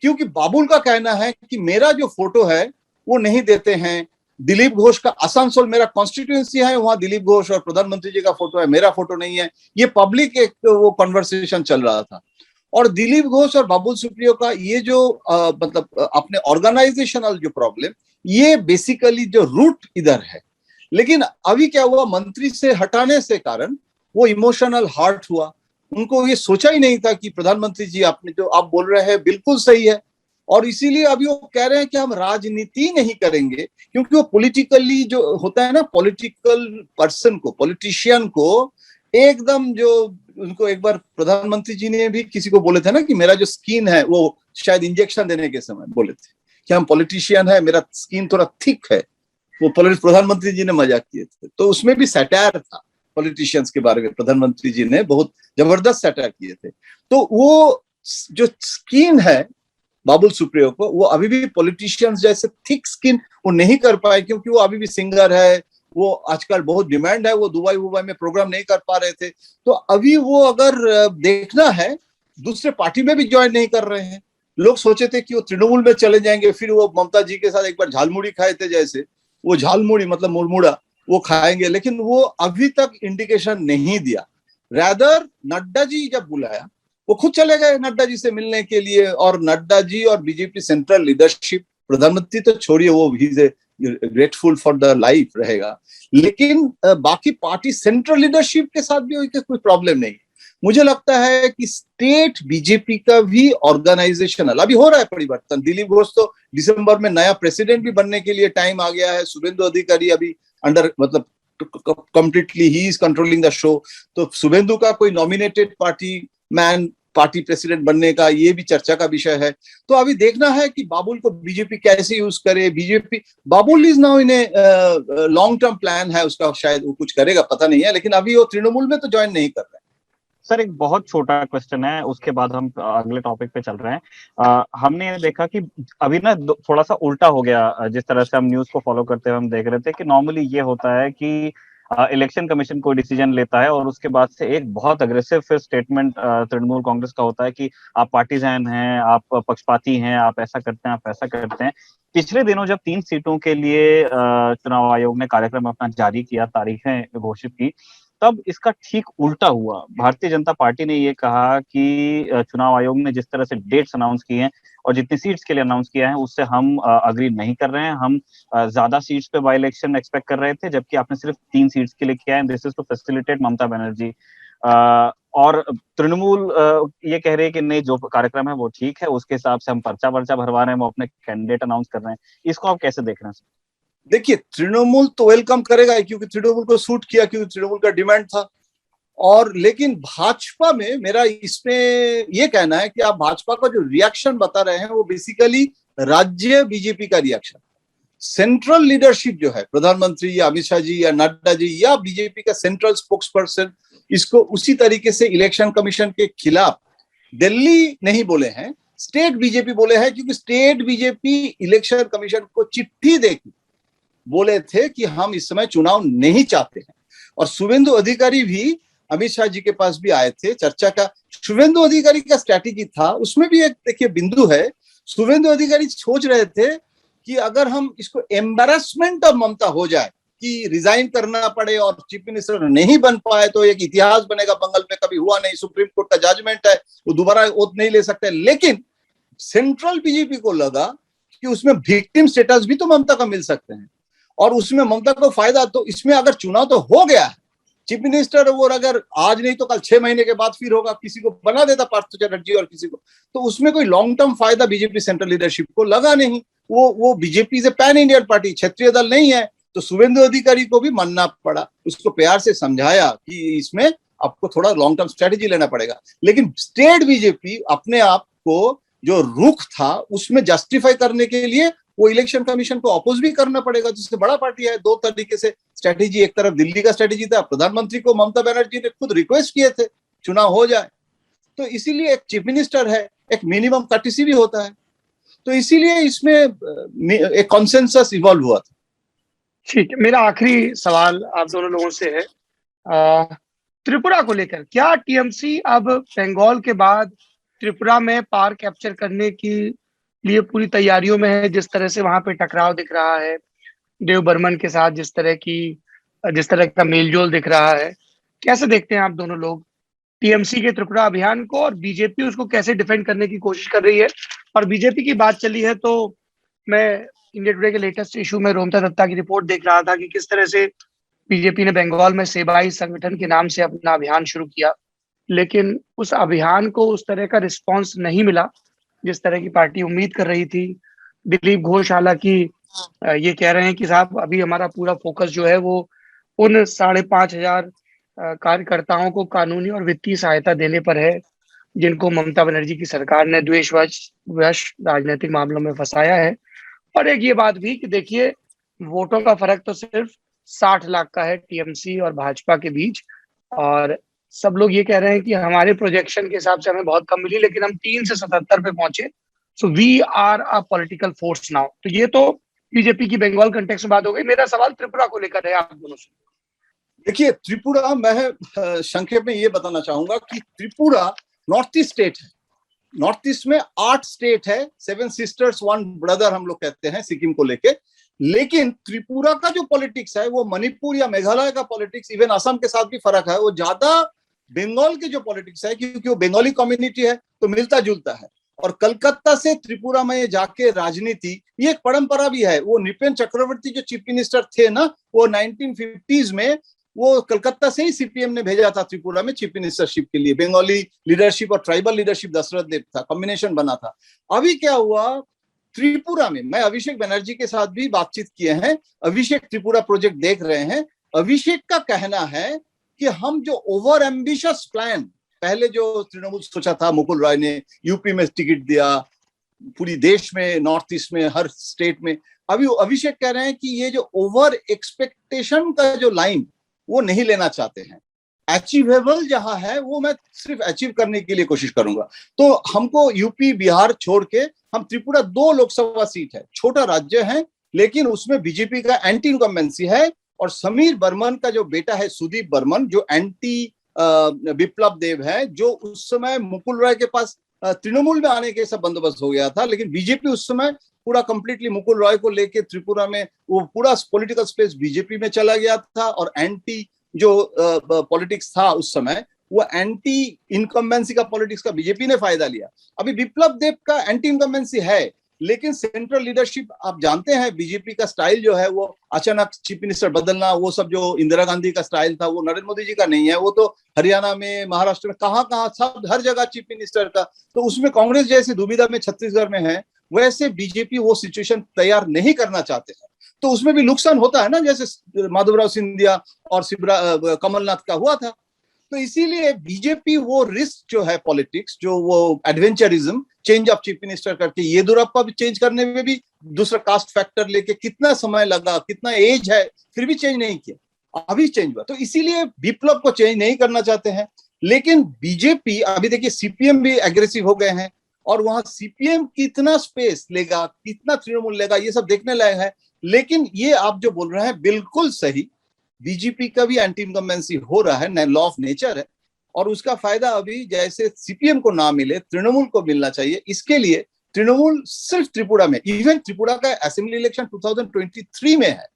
क्योंकि बाबुल का कहना है कि मेरा जो फोटो है वो नहीं देते हैं, दिलीप घोष का आसनसोल मेरा कॉन्स्टिट्यूएंसी है, वहां दिलीप घोष और प्रधानमंत्री जी का फोटो है, मेरा फोटो नहीं है। ये पब्लिक एक वो कन्वर्सेशन चल रहा था। और दिलीप घोष और बाबुल सुप्रियो का ये जो मतलब अपने ऑर्गेनाइजेशनल जो प्रॉब्लम, ये बेसिकली जो रूट इधर है। लेकिन अभी क्या हुआ, मंत्री से हटाने से कारण वो इमोशनल हर्ट हुआ। उनको ये सोचा ही नहीं था कि प्रधानमंत्री जी आपने जो आप बोल रहे हैं बिल्कुल सही है, और इसीलिए अभी वो कह रहे हैं कि हम राजनीति नहीं करेंगे, क्योंकि वो पॉलिटिकली जो होता है ना, पॉलिटिकल पर्सन को, पॉलिटिशियन को एकदम जो उनको एक बार प्रधानमंत्री जी ने भी किसी को बोले थे ना कि मेरा जो स्किन है, वो शायद इंजेक्शन देने के समय बोले थे कि हम पॉलिटिशियन है, मेरा स्किन थोड़ा थिक है, वो प्रधानमंत्री जी ने मजाक किए थे। तो उसमें भी सैटायर था पॉलिटिशियंस के बारे में, प्रधानमंत्री जी ने बहुत जबरदस्त सैटायर किए थे। तो वो जो स्किन है बाबुल सुप्रियो को, वो अभी भी पॉलिटिशियंस जैसे थिक स्किन वो नहीं कर पाए, क्योंकि वो अभी भी सिंगर है, वो आजकल बहुत डिमांड है, वो दुबई में प्रोग्राम नहीं कर पा रहे थे। तो अभी वो अगर देखना है, दूसरे पार्टी में भी ज्वाइन नहीं कर रहे हैं। लोग सोचे थे कि वो तृणमूल में चले जाएंगे, फिर वो ममता जी के साथ एक बार झालमुड़ी खाए थे, जैसे वो झालमुड़ी मतलब मुरमुड़ा वो खाएंगे, लेकिन वो अभी तक इंडिकेशन नहीं दिया। रैदर नड्डा जी जब बुलाया वो खुद चले गए नड्डा जी से मिलने के लिए, और नड्डा जी और बीजेपी सेंट्रल लीडरशिप, प्रधानमंत्री तो छोड़िए, वो ही ग्रेटफुल फॉर द लाइफ रहेगा, लेकिन बाकी पार्टी सेंट्रल लीडरशिप के साथ भी कोई प्रॉब्लम नहीं। मुझे लगता है कि स्टेट बीजेपी का भी ऑर्गेनाइजेशनल अभी हो रहा है परिवर्तन। दिलीप घोष तो दिसंबर में नया प्रेसिडेंट भी बनने के लिए टाइम आ गया है। शुभेंदु अधिकारी अभी अंडर मतलब completely he is controlling the show. तो शुभेंदु का कोई नॉमिनेटेड पार्टी प्रेसिडेंट बनने का ये भी चर्चा का विषय है। तो अभी देखना है कि बाबुल को बीजेपी कैसे यूज करे। BJP Babul is now in a long term plan है उसका, शायद वो कुछ करेगा पता नहीं है, लेकिन अभी वो तृणमूल में तो ज्वाइन नहीं कर रहे हैं। सर एक बहुत छोटा क्वेश्चन है, उसके बाद हम अगले टॉपिक पे चल रहे हैं। हमने देखा कि अभी ना थोड़ा सा उल्टा हो गया। जिस तरह से हम न्यूज को फॉलो करते हुए हम देख रहे थे कि नॉर्मली ये होता है कि इलेक्शन कमीशन कोई डिसीजन लेता है और उसके बाद से एक बहुत अग्रेसिव फिर स्टेटमेंट तृणमूल कांग्रेस का होता है कि आप पार्टीजन हैं, आप पक्षपाती हैं, आप ऐसा करते हैं, आप ऐसा करते हैं। पिछले दिनों जब 3 सीटों के लिए चुनाव आयोग ने कार्यक्रम अपना जारी किया, तारीखें घोषित की, तब इसका ठीक उल्टा हुआ। भारतीय जनता पार्टी ने ये कहा कि चुनाव आयोग ने जिस तरह से डेट्स अनाउंस किए हैं और जितनी सीट्स के लिए अनाउंस किया है उससे हम अग्री नहीं कर रहे हैं। हम ज्यादा सीट्स पे बाई इलेक्शन एक्सपेक्ट कर रहे थे, जबकि आपने सिर्फ 3 सीट्स के लिए किया है। This is to facilitate Mamata Banerjee. और तृणमूल ये कह रहे हैं कि नहीं, जो कार्यक्रम है वो ठीक है, उसके हिसाब से हम पर्चा भरवा रहे हैं, वो अपने कैंडिडेट अनाउंस कर रहे हैं। इसको आप कैसे देख रहे हैं? देखिए, तृणमूल तो वेलकम करेगा क्योंकि तृणमूल को सूट किया, क्योंकि तृणमूल का डिमांड था। और लेकिन भाजपा में मेरा इसमें ये कहना है कि आप भाजपा का जो रिएक्शन बता रहे हैं वो बेसिकली राज्य बीजेपी का रिएक्शन। सेंट्रल लीडरशिप जो है, प्रधानमंत्री या अमित शाह जी या नड्डा जी या बीजेपी का सेंट्रल स्पोक्स पर्सन, इसको उसी तरीके से इलेक्शन कमीशन के खिलाफ दिल्ली नहीं बोले हैं, स्टेट बीजेपी बोले हैं। क्योंकि स्टेट बीजेपी इलेक्शन कमीशन को चिट्ठी देकर बोले थे कि हम इस समय चुनाव नहीं चाहते हैं। और शुभेंदु अधिकारी भी अमित शाह जी के पास भी आए थे चर्चा का। शुभेंदु अधिकारी का स्ट्रैटेजी था, उसमें भी एक देखिए बिंदु है। शुभेंदु अधिकारी सोच रहे थे कि अगर हम इसको एम्बैरेसमेंट ऑफ ममता हो जाए कि रिजाइन करना पड़े और चीफ मिनिस्टर नहीं बन पाए तो एक इतिहास बनेगा, बंगाल में कभी हुआ नहीं, सुप्रीम कोर्ट का जजमेंट है, वो दोबारा ओथ नहीं ले सकते। लेकिन सेंट्रल बीजेपी को लगा कि उसमें विक्टिम स्टेटस भी तो ममता का मिल सकते हैं और उसमें ममता को फायदा। तो इसमें अगर चुनाव तो हो गया है, चीफ मिनिस्टर वो अगर आज नहीं तो कल 6 महीने के बाद फिर होगा, किसी को बना देता पार्थ चैटर्जी और किसी को, तो उसमें कोई लॉन्ग टर्म फायदा बीजेपी सेंट्रल लीडरशिप को लगा नहीं। वो बीजेपी से पैन इंडियन पार्टी, क्षेत्रीय दल नहीं है, तो शुभेंदु अधिकारी को भी मानना पड़ा, उसको प्यार से समझाया कि इसमें आपको थोड़ा लॉन्ग टर्म स्ट्रेटेजी लेना पड़ेगा। लेकिन स्टेट बीजेपी अपने आप को जो रुख था उसमें जस्टिफाई करने के लिए वो इलेक्शन कमीशन को अपोज भी करना पड़ेगा, जिससे बड़ा पार्टी है। दो तरीके से स्ट्रेटेजी, एक तरफ दिल्ली का स्ट्रेटेजी था, प्रधानमंत्री को ममता बनर्जी ने खुद रिक्वेस्ट किए थे चुनाव हो जाए, तो इसीलिए एक चीफ मिनिस्टर है, एक मिनिमम कर्टेसी भी होता है, तो इसीलिए इसमें एक कॉन्सेंसस इवॉल्व हुआ था। ठीक है, मेरा आखिरी सवाल आप दोनों लोगों से है, त्रिपुरा को लेकर क्या टीएमसी अब बंगाल के बाद त्रिपुरा में पावर कैप्चर करने की लिए पूरी तैयारियों में है? जिस तरह से वहां पे टकराव दिख रहा है देव बर्मन के साथ, जिस तरह का मेलजोल दिख रहा है, कैसे देखते हैं आप दोनों लोग टीएमसी के त्रिपुरा अभियान को, और बीजेपी उसको कैसे डिफेंड करने की कोशिश कर रही है? और बीजेपी की बात चली है तो मैं इंडिया टुडे के लेटेस्ट इशू में रोमिता दत्ता की रिपोर्ट देख रहा था कि किस तरह से बीजेपी ने बंगाल में सेबाई संगठन के नाम से अपना अभियान शुरू किया, लेकिन उस अभियान को उस तरह का रिस्पांस नहीं मिला जिस तरह की पार्टी उम्मीद कर रही थी। दिलीप घोष हालांकि ये कह रहे हैं कि साहब अभी हमारा पूरा फोकस जो है वो उन 5,500 कार्यकर्ताओं को कानूनी और वित्तीय सहायता देने पर है जिनको ममता बनर्जी की सरकार ने द्वेषवश राजनीतिक मामलों में फंसाया है। और एक ये बात भी कि देखिए वोटों का फर्क तो सिर्फ 60 लाख का है टीएमसी और भाजपा के बीच, और सब लोग ये कह रहे हैं कि हमारे प्रोजेक्शन के हिसाब से हमें बहुत कम मिली, लेकिन हम 3 से 77 पे पहुंचे। So we are a political force now. तो ये तो बीजेपी की बंगाल कंटेक्स्ट में बात हो गई। मेरा सवाल त्रिपुरा को लेकर है आप दोनों से। देखिए त्रिपुरा, मैं संक्षेप में ये बताना चाहूंगा कि त्रिपुरा नॉर्थ ईस्ट स्टेट है। नॉर्थ ईस्ट में 8 स्टेट है, 7 सिस्टर्स 1 ब्रदर हम लोग कहते हैं सिक्किम को लेके। लेकिन त्रिपुरा का जो पॉलिटिक्स है वो मणिपुर या मेघालय का पॉलिटिक्स, इवन असम के साथ भी फर्क है, वो ज्यादा बंगाल के जो पॉलिटिक्स है, क्योंकि वो बंगाली कम्युनिटी है तो मिलता जुलता है। और कलकत्ता से त्रिपुरा में जाके राजनीति, ये एक परंपरा भी है। वो नृपेन चक्रवर्ती जो चीफ मिनिस्टर थे ना, वो 1950s में वो कलकत्ता से ही सीपीएम ने भेजा था त्रिपुरा में चीफ मिनिस्टरशिप के लिए। बंगाली लीडरशिप और ट्राइबल लीडरशिप दशरथ देव था, कॉम्बिनेशन बना था। अभी क्या हुआ त्रिपुरा में, मैं अभिषेक बनर्जी के साथ भी बातचीत किए हैं, अभिषेक त्रिपुरा प्रोजेक्ट देख रहे हैं। अभिषेक का कहना है कि हम जो ओवर एम्बिशियस प्लान पहले जो तृणमूल सोचा था, मुकुल रॉय ने यूपी में टिकट दिया, पूरी देश में, नॉर्थ ईस्ट में, हर स्टेट में, अभी अभिषेक कह रहे हैं कि ये जो ओवर एक्सपेक्टेशन का जो लाइन वो नहीं लेना चाहते हैं। अचीवेबल जहां है वो मैं सिर्फ अचीव करने के लिए कोशिश करूंगा। तो हमको यूपी बिहार छोड़ के हम त्रिपुरा 2 लोकसभा सीट है, छोटा राज्य है, लेकिन उसमें बीजेपी का एंटी इनकम्बेंसी है। और समीर बर्मन का जो बेटा है सुदीप बर्मन, जो एंटी विप्लव देव है, जो उस समय मुकुल रॉय के पास तृणमूल में आने के सब बंदोबस्त हो गया था, लेकिन बीजेपी उस समय पूरा कंप्लीटली मुकुल रॉय को लेके त्रिपुरा में वो पूरा पॉलिटिकल स्पेस बीजेपी में चला गया था। और एंटी जो पॉलिटिक्स था उस समय, वो एंटी इनकम्बेंसी का पॉलिटिक्स का बीजेपी ने फायदा लिया। अभी विप्लव देव का एंटी इनकम्बेंसी है, लेकिन सेंट्रल लीडरशिप, आप जानते हैं बीजेपी का स्टाइल जो है वो अचानक चीफ मिनिस्टर बदलना, वो सब जो इंदिरा गांधी का स्टाइल था वो नरेंद्र मोदी जी का नहीं है। वो तो हरियाणा में, महाराष्ट्र में, कहाँ सब हर जगह चीफ मिनिस्टर का। तो उसमें कांग्रेस जैसे दुविधा में छत्तीसगढ़ में है, वैसे बीजेपी वो सिचुएशन तैयार नहीं करना चाहते हैं। तो उसमें भी नुकसान होता है ना, जैसे माधवराव सिंधिया और कमलनाथ का हुआ था। तो इसीलिए बीजेपी वो रिस्क जो है पॉलिटिक्स, जो वो adventurism, change of chief minister करके, येदियुरप्पा भी चेंज करने में भी दूसरा कास्ट फैक्टर लेके कितना समय लगा, कितना एज है, फिर भी चेंज नहीं किया, अभी चेंज हुआ। तो इसीलिए विप्लव को चेंज नहीं करना चाहते हैं। लेकिन बीजेपी, अभी देखिए सीपीएम भी एग्रेसिव हो गए हैं, और वहां सीपीएम कितना स्पेस लेगा, कितना तृणमूल लेगा, ये सब देखने लायक है। लेकिन ये आप जो बोल रहे हैं बिल्कुल सही, बीजेपी का भी एंटी इनकम्बेंसी हो रहा है, लॉ ऑफ नेचर है। और उसका फायदा अभी जैसे सीपीएम को ना मिले, तृणमूल को मिलना चाहिए। इसके लिए तृणमूल सिर्फ त्रिपुरा में, इवन त्रिपुरा का असेंबली इलेक्शन 2023 में है,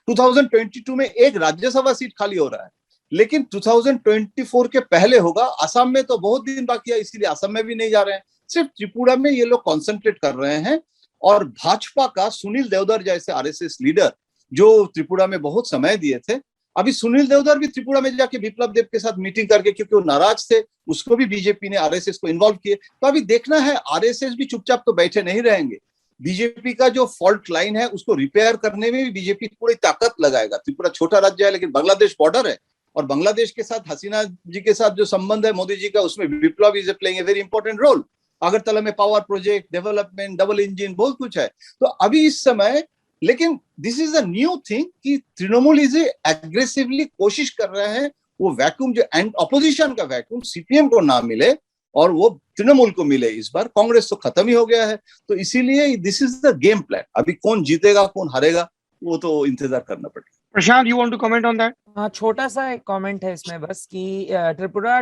2022 में एक राज्यसभा सीट खाली हो रहा है, लेकिन 2024 के पहले होगा। असम में तो बहुत दिन बाकी है, इसीलिए असम में भी नहीं जा रहे हैं, सिर्फ त्रिपुरा में ये लोग कॉन्सेंट्रेट कर रहे हैं। और भाजपा का सुनील देवधर जैसे आरएसएस लीडर जो त्रिपुरा में बहुत समय दिए थे, अभी सुनील देवधर भी त्रिपुरा में जाके विप्लव देव के साथ मीटिंग करके, क्योंकि वो नाराज थे, उसको भी बीजेपी ने, आरएसएस को इन्वॉल्व किए। तो अभी देखना है, आरएसएस भी चुपचाप तो बैठे नहीं रहेंगे। बीजेपी का जो फॉल्ट लाइन है उसको रिपेयर करने में भी बीजेपी पूरी ताकत लगाएगा। त्रिपुरा छोटा राज्य है लेकिन बांग्लादेश बॉर्डर है, और बांग्लादेश के साथ हसीना जी के साथ जो संबंध है मोदी जी का, उसमें Biplab is playing a very important role. Agartala में power project, development, double engine, बहुत कुछ है। तो अभी इस समय, लेकिन this is a new thing कि तृणमूल इज एग्रेसिवली कोशिश कर रहे हैं वो वैक्यूम जो ऑपोजिशन का वैक्यूम सीपीएम को ना मिले और वो तृणमूल को मिले। इस बार कांग्रेस तो खत्म ही हो गया है, तो इसीलिए this is the game plan. अभी कौन जीतेगा कौन हारेगा वो तो इंतजार करना पड़ेगा। Prashant, you want to comment on that? हाँ, छोटा सा एक कमेंट है इसमें बस कि त्रिपुरा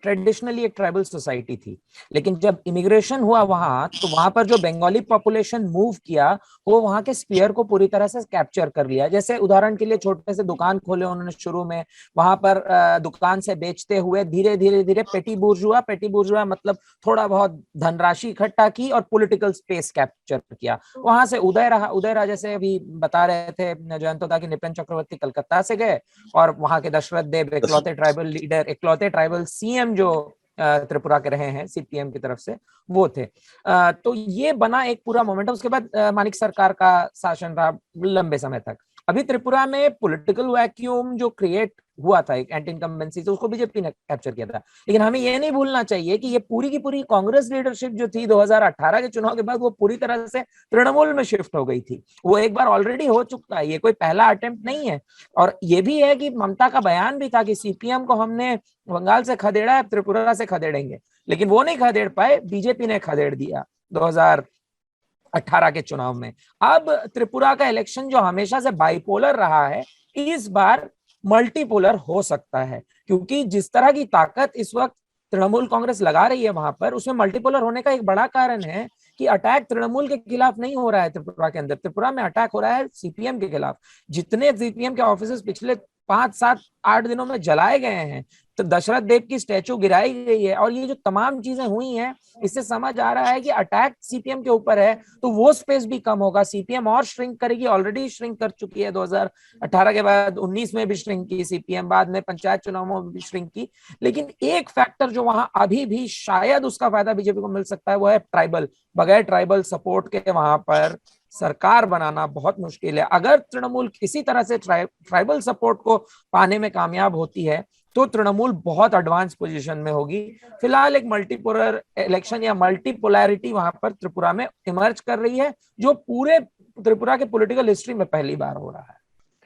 ट्रेडिशनली एक ट्राइबल सोसाइटी थी, लेकिन जब इमिग्रेशन हुआ वहां, तो वहां पर जो बंगाली पॉपुलेशन मूव किया वो वहां के स्पीयर को पूरी तरह से कैप्चर कर लिया। जैसे उदाहरण के लिए छोटे से दुकान खोले उन्होंने शुरू में, वहां पर दुकान से बेचते हुए धीरे धीरे धीरे पेटी बुर्जुआ मतलब थोड़ा बहुत धनराशि इकट्ठा की और पॉलिटिकल स्पेस कैप्चर किया। वहां से उदय रहा, जैसे अभी बता रहे थे जयंतोदा की निपेन चक्रवर्ती कलकत्ता से गए और वहां के दशरथ देव इकलौते ट्राइबल लीडर, इकलौते ट्राइबल सीएम जो त्रिपुरा के रहे हैं सीपीएम की तरफ से, वो थे। तो ये बना एक पूरा मोमेंटम। उसके बाद मानिक सरकार का शासन रहा लंबे समय तक। अभी त्रिपुरा में पॉलिटिकल वैक्यूम जो क्रिएट हुआ था एक एंटी इनकम्बेंसी, तो उसको बीजेपी ने कैप्चर किया था। लेकिन हमें ये नहीं भूलना चाहिए कि ये पूरी की पूरी कांग्रेस लीडरशिप जो थी 2018 के चुनाव के बाद, वो पूरी तरह से तृणमूल में शिफ्ट हो गई थी। वो एक बार ऑलरेडी हो चुका है, ये कोई पहला अटेम्प्ट नहीं है। और ये भी है कि ममता का बयान भी था कि सीपीएम को हमने बंगाल से खदेड़ा है, त्रिपुरा से खदेड़ेंगे, लेकिन वो नहीं खदेड़ पाए, बीजेपी ने खदेड़ दिया 2018 के चुनाव में। अब त्रिपुरा का इलेक्शन जो हमेशा से बाइपोलर रहा है, इस बार मल्टीपोलर हो सकता है, क्योंकि जिस तरह की ताकत इस वक्त तृणमूल कांग्रेस लगा रही है वहां पर, उसमें मल्टीपोलर होने का एक बड़ा कारण है कि अटैक तृणमूल के खिलाफ नहीं हो रहा है त्रिपुरा के अंदर, त्रिपुरा में अटैक हो रहा है सीपीएम के खिलाफ। जितने सीपीएम के ऑफिस पिछले 5, 7, 8 दिनों में जलाए गए हैं, तो दशरथ देव की स्टैचू गिराई गई है, और ये जो तमाम चीजें हुई हैं, इससे समझ आ रहा है कि अटैक सीपीएम के ऊपर है, तो वो स्पेस भी कम होगा। सीपीएम और श्रिंक करेगी, ऑलरेडी श्रिंक कर चुकी है 2018 के बाद, 19 में भी श्रिंक की सीपीएम, बाद में पंचायत चुनावों में भी श्रिंक की। लेकिन एक फैक्टर जो वहां अभी भी शायद उसका फायदा बीजेपी को मिल सकता है, वो है ट्राइबल। बगैर ट्राइबल सपोर्ट के वहां पर सरकार बनाना बहुत मुश्किल है। अगर तृणमूल किसी तरह से ट्राइबल सपोर्ट को पाने में कामयाब होती है, तो तृणमूल बहुत एडवांस पोजीशन में होगी। फिलहाल एक मल्टीपोलर इलेक्शन या मल्टीपोलैरिटी वहां पर त्रिपुरा में इमर्ज कर रही है, जो पूरे त्रिपुरा के पॉलिटिकल हिस्ट्री में पहली बार हो रहा है।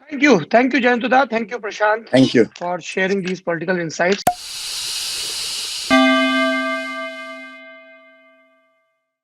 थैंक यू जयंतदा, thank you Prashant, thank you for sharing these political insights.